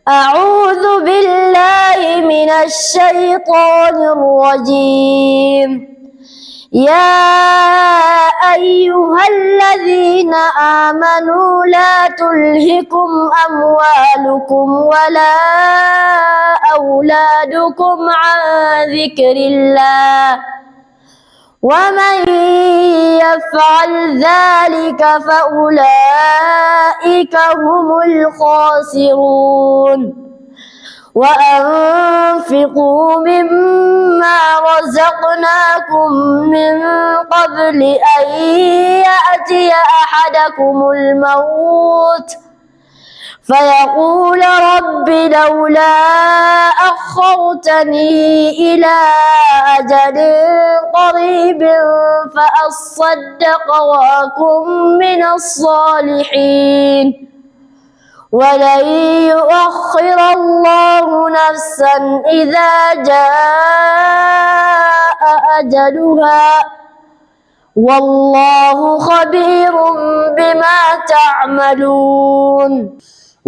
أعوذ بالله من الشيطان الرجيم. يا أيها الذين آمنوا لا تلهكم أموالكم ولا أولادكم عن ذكر الله ومن يفعل ذلك فأولئك هم الخاسرون. وأنفقوا مما رزقناكم من قبل أن يأتي أحدكم الموت فيقول رب لولا أخرتني إلى أجل قريب فأصدق وأكن من الصالحين ولن يؤخر الله نفسا إذا جاء أجلها والله خبير بما تعملون.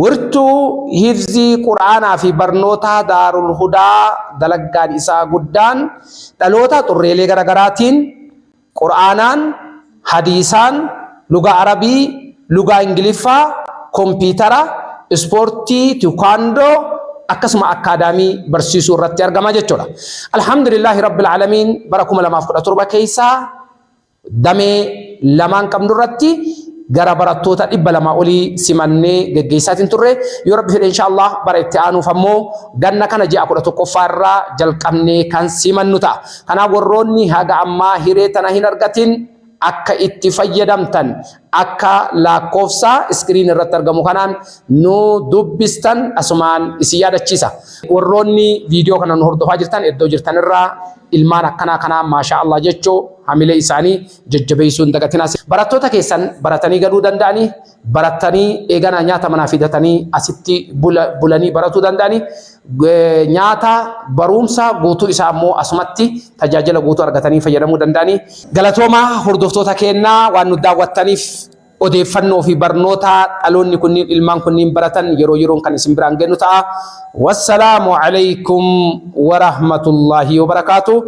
ورتو هفزي قرآن في برنوتا دار الهدى دلقان إساء قدان دلوتا تريلي غرغراتين قرآنان حديثان لغة عربي لغة انجليفا كمبيوترا اسبورتي تيكواندو akkasuma akadamii barsiisuu irratti argama jechuudha. Alhamdulillah rabbil alamin bara 2017 keessa damee lamaan qabnu irratti gara barattoota 200 olii simannee geggeessaatiin turre yoo rabbi fedhe inshallah bara itti aanuuf ammoo ganna kana ji'a 11ffaa irraa jalqabnee kan simannu ta'a. Kanaaf warroonni haga ammaa hiree tana hin argatin akka itti fayyadamtan akka lakkoofsa iskiriin irratti argamu kanaan nu dubbistan asumaan isin yaadachiisa. Warroonni viidiyoo kana nu hordofaa jirtan iddoo jirtan irraa ilmaan akkanaa kanaa maasha Allah jechuu hamilee isaanii jajjabeessuun dagatinaas. Barattoota keessan baratanii galuu danda'anii baratanii eegana nyaata manaa fidatanii asitti bulanii baratuu danda'anii nyaata barumsa guutuu isaa ammoo asumatti tajaajila guutuu argatanii fayyadamuu danda'anii. Galatooma hordoftoota keenyaa waan nu daawwattaniif odeeffannoo fi barnoota dhaloonni kunniin ilmaan kunniin baratan yeroo yeroon kan isin biraan geenyu ta'a. Wassalaamu alaykum wa rahmatullahi wa barakaatuh.